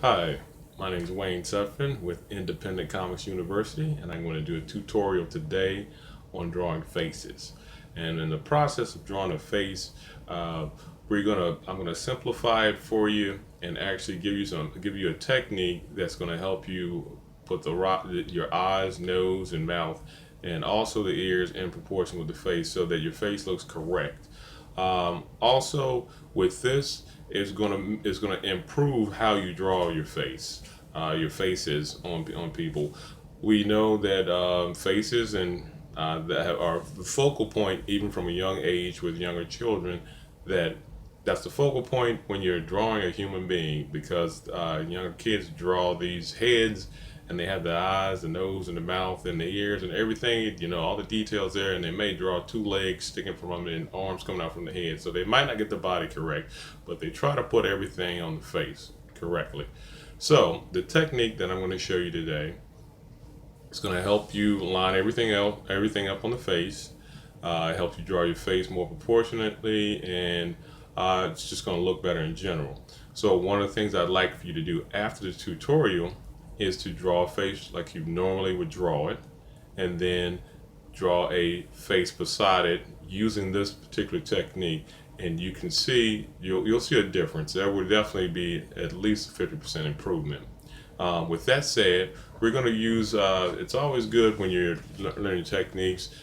Hi, my name is Wayne Sutphin with Independent Comics University, and I'm going to do a tutorial today on drawing faces. And in the process of drawing a face, uh, I'm gonna simplify it for you and actually give you a technique that's going to help you put your eyes, nose, and mouth, and also the ears in proportion with the face, so that your face looks correct. Also, with this, is gonna improve how you draw your faces on people. We know that faces and that are the focal point, even from a young age with younger children. That that's the focal point when you're drawing a human being, because younger kids draw these heads, and they have the eyes, the nose, and the mouth, and the ears, and everything. All the details there, and they may draw two legs sticking from them and arms coming out from the head. So they might not get the body correct, but they try to put everything on the face correctly. So the technique that I'm going to show you today is going to help you line everything up on the face. It helps you draw your face more proportionately, and it's just going to look better in general. So one of the things I'd like for you to do after the tutorial is to draw a face like you normally would draw it, and then draw a face beside it using this particular technique. And you can see, you'll see a difference. There will definitely be at least a 50% improvement. With that said, we're going to use, it's always good when you're learning techniques.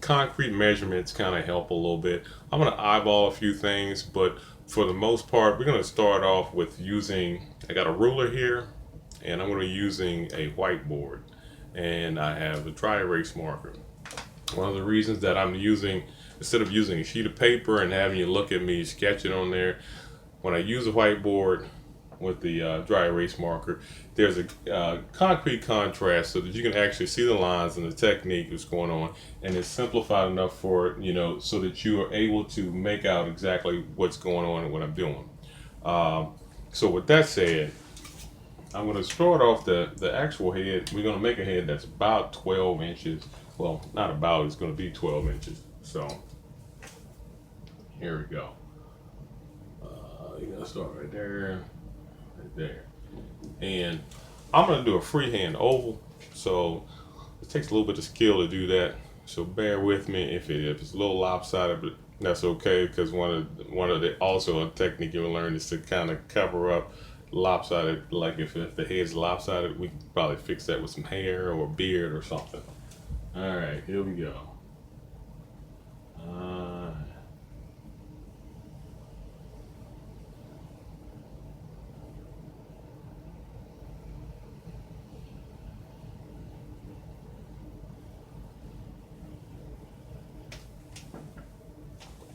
Concrete measurements kind of help a little bit. I'm going to eyeball a few things, but for the most part, we're going to start off with I got a ruler here, and I'm going to be using a whiteboard, and I have a dry erase marker. One of the reasons that instead of using a sheet of paper and having you look at me sketching on there, when I use a whiteboard with the dry erase marker, there's a concrete contrast so that you can actually see the lines and the technique that's going on, and it's simplified enough so that you are able to make out exactly what's going on and what I'm doing. So with that said, I'm going to start off the actual head. We're going to make a head that's about 12 inches. Well, not about, it's going to be 12 inches. So here we go. You're going to start right there. And I'm going to do a freehand oval. So it takes a little bit of skill to do that. So bear with me if it's a little lopsided, but that's okay, because one of the also a technique you'll learn is to kind of cover up lopsided. Like if the head's lopsided, we can probably fix that with some hair or beard or something. All right, here we go. Uh,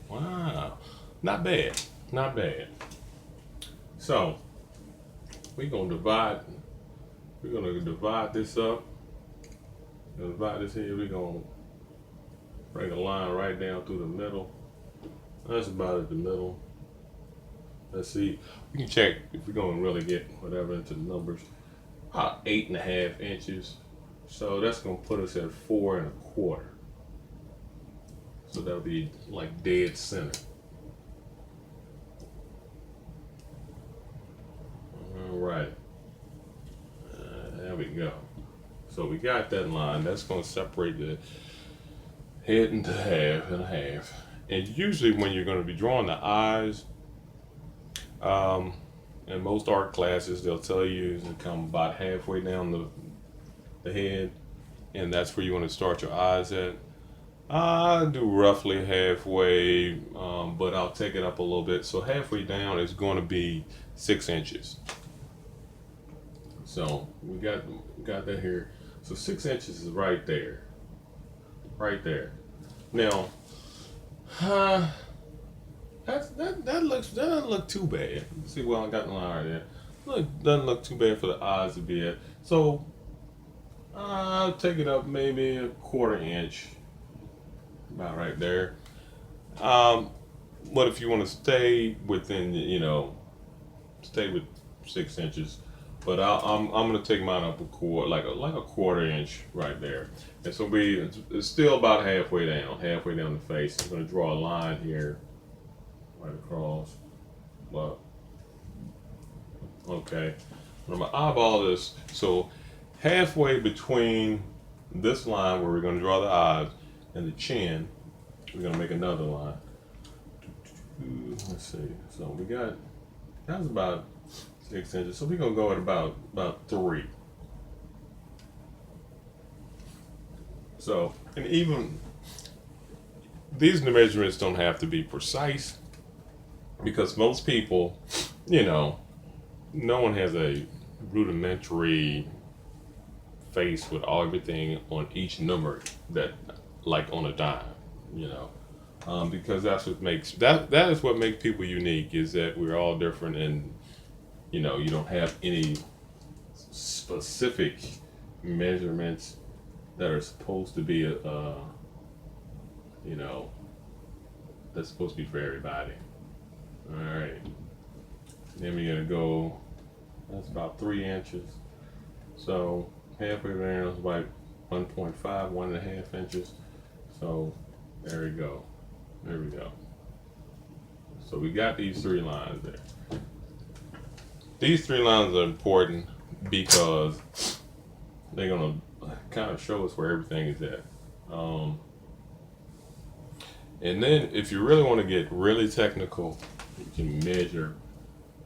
wow, not bad, not bad. So we're gonna divide. We're gonna divide this up. Divide this here. We're gonna bring a line right down through the middle. That's about at the middle. Let's see. We can check if we're gonna really get whatever into the numbers. About 8.5 inches. So that's gonna put us at 4 1/4. So that'll be like dead center. All right. There we go. So we got that line. That's gonna separate the head into half and a half. And usually when you're gonna be drawing the eyes, um, in most art classes, they'll tell you to come about halfway down the head, and that's where you want to start your eyes at. I do roughly halfway, but I'll take it up a little bit. So halfway down is going to be 6 inches. So we got that here. So 6 inches is right there, right there. Now, uh, that doesn't look too bad. See, well, I got the line right there. Doesn't look too bad for the eyes to be at. So I'll take it up maybe a 1/4 inch, about right there. Um, but if you want to stay within, stay with 6 inches. But I'm gonna take mine up a quarter, like a 1/4 inch right there. And so it's still about halfway down the face. I'm gonna draw a line here, right across. But Okay, I'm gonna eyeball this. So halfway between this line where we're gonna draw the eyes and the chin, we're gonna make another line. Let's see. So we got that's about 6 inches. So we're gonna go at about 3. So and even these measurements don't have to be precise because most people, you know, no one has a rudimentary face with all everything on each number that like on a dime, you know. Because that's what makes that is what makes people unique is that we're all different and you know you don't have any specific measurements that are supposed to be you know that's supposed to be for everybody. All right, then we're gonna go. That's about 3 inches. So halfway there is like 1.5, 1.5 inches. So there we go. There we go. So we got these 3 lines there. These 3 lines are important because they're gonna kind of show us where everything is at. And then if you really want to get really technical, you can measure.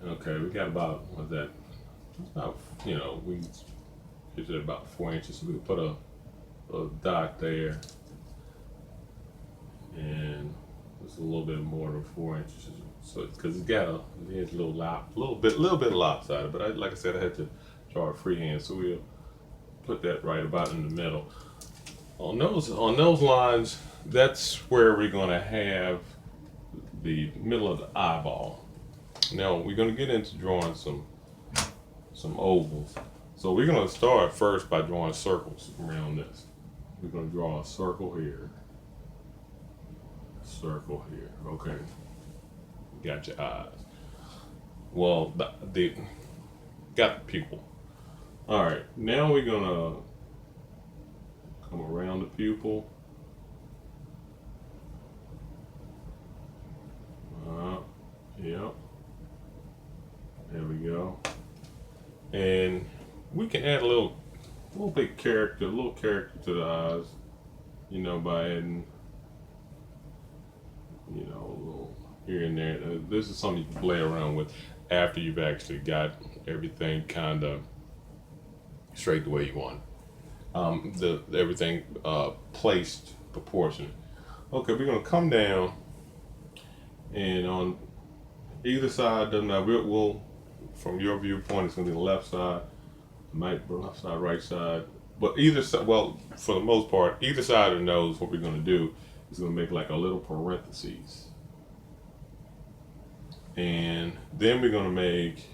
Okay, we got about what's that? It's about you know we it's at about 4 inches. So we can put a dot there, and it's a little bit more than 4 inches. So because it's got it's a little bit lopsided. But like I said, I had to draw it freehand, so we'll put that right about in the middle. On those lines, that's where we're gonna have the middle of the eyeball. Now we're gonna get into drawing some ovals. So we're gonna start first by drawing circles around this. We're gonna draw a circle here. Circle here. Okay. Got your eyes. Well, the got the pupil. All right. Now we're gonna come around the pupil. Yep. There we go. And we can add a little character to the eyes, you know, by adding, you know, a little here and there. This is something you can play around with after you've actually got everything kind of straight the way you want. Everything placed proportionate. Okay, we're gonna come down, and on either side doesn't matter. We'll from your viewpoint, it's gonna be the left side, might be left side, right side. But either side, well, for the most part, either side of the nose, what we're gonna do is gonna make like a little parentheses, and then we're gonna make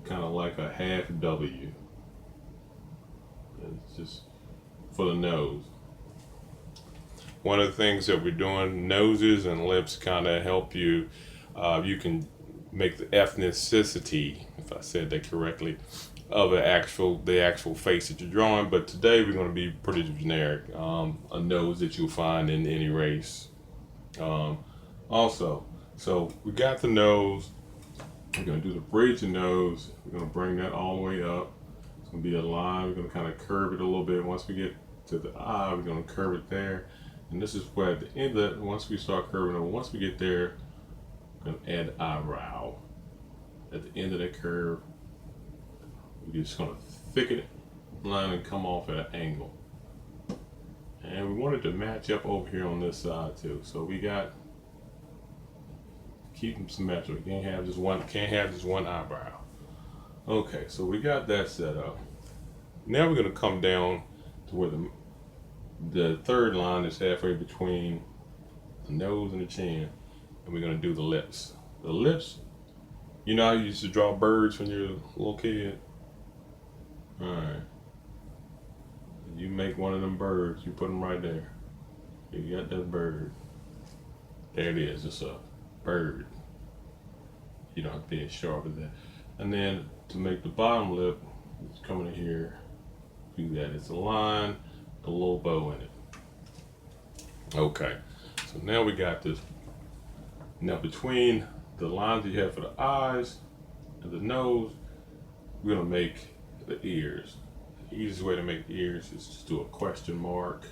kind of like a half W. It's just for the nose. One of the things that we're doing, noses and lips kind of help you. You can make the ethnicity, if I said that correctly, of the actual face that you're drawing. But today we're going to be pretty generic. A nose that you'll find in any race. Also, so we got the nose. We're going to do the bridge of nose. We're going to bring that all the way up. It's going to be a line. We're going to kind of curve it a little bit. Once we get to the eye, we're going to curve it there. And this is where at the end of it, once we start curving over, once we get there, we're going to add eyebrow. At the end of that curve, we're just going to thicken it, line, and come off at an angle. And we want it to match up over here on this side too. So we got, keep them symmetrical. Can't have just one eyebrow. Okay, so we got that set up. Now we're going to come down to where the third line is halfway between the nose and the chin, and we're gonna do the lips. The lips, you know how you used to draw birds when you were a little kid? Alright. You make one of them birds, you put them right there. You got that bird. There it is, it's a bird. You don't have to be as sharp as that. And then to make the bottom lip, it's coming in here, do that. It's a line, a little bow in it. Okay, so now we got this. Now between the lines you have for the eyes and the nose, we're gonna make the ears. The easiest way to make the ears is just do a question mark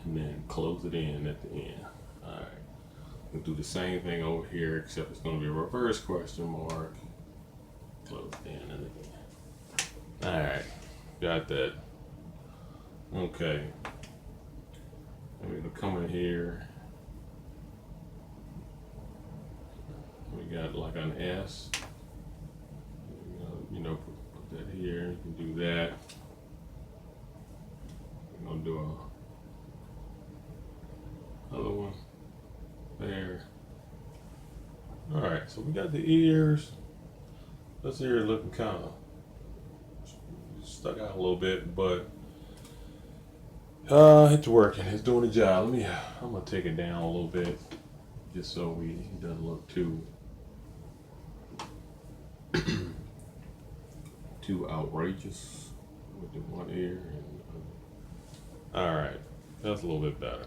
and then close it in at the end. All right. We'll do the same thing over here, except it's going to be a reverse question mark. Close it in and again. All right. Got that. Okay. I'm going to come in here. We got like an S. Put that here. You can do that. We're going to do another one there. All right, so we got the ears. This ear looking kind of stuck out a little bit, but it's working. It's doing the job. I'm gonna take it down a little bit, just so it doesn't look too outrageous with the one ear. All right, that's a little bit better.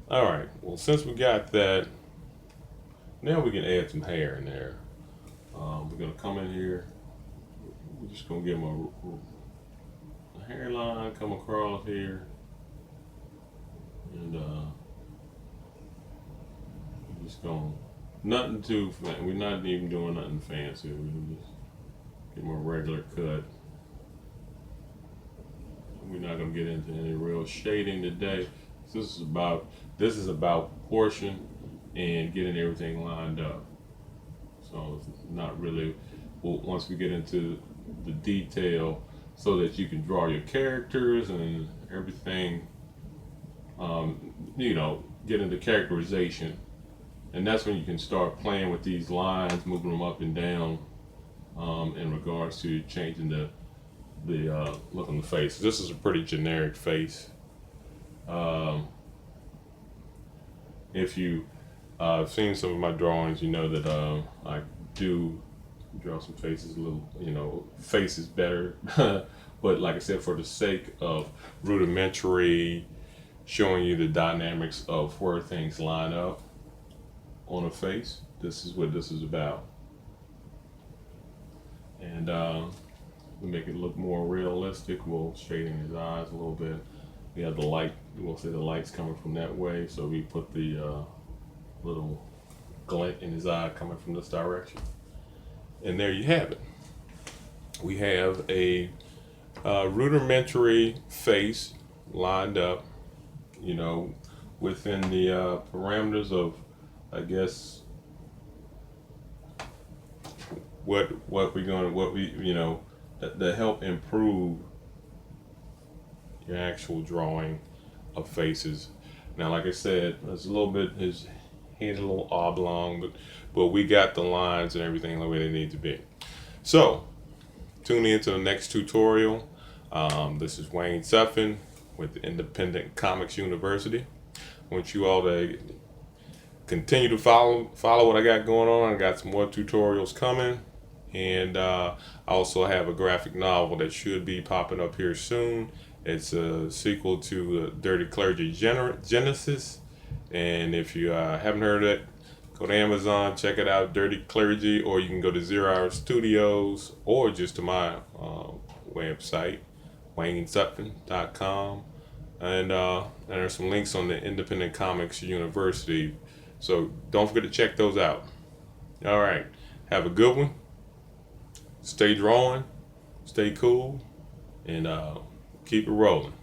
All right, well, since we got that, now we can add some hair in there. We're gonna come in here. We're just gonna give them a hairline come across here, and we're just gonna nothing too. We're not even doing nothing fancy. We're just give them a regular cut. We're not gonna get into any real shading today. This is about proportion and getting everything lined up. So it's not really, well, once we get into the detail so that you can draw your characters and everything, get into characterization. And that's when you can start playing with these lines, moving them up and down in regards to changing the look on the face. This is a pretty generic face. If you seen some of my drawings, you know that I do draw some faces a little, faces better. But like I said, for the sake of rudimentary, showing you the dynamics of where things line up on a face, this is what this is about. And to make it look more realistic, we'll shading his eyes a little bit. We have the light, we'll say the light's coming from that way, so we put the little glint in his eye coming from this direction. And there you have it. We have a rudimentary face lined up, within the parameters of, I guess, that help improve your actual drawing of faces. Now, like I said, it's a little bit, his head's a little oblong, but we got the lines and everything the way they need to be. So, tune in to the next tutorial. This is Wayne Suffin with Independent Comics University. I want you all to continue to follow what I got going on. I got some more tutorials coming, and I also have a graphic novel that should be popping up here soon. It's a sequel to Dirty Clergy Genesis, and if you haven't heard it, go to Amazon, check it out, Dirty Clergy, or you can go to 0 Hour Studios, or just to my website, waynesutphin.com, and there's some links on the Independent Comics University, so don't forget to check those out. All right, have a good one. Stay drawing, stay cool, and keep it rolling.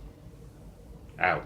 Out.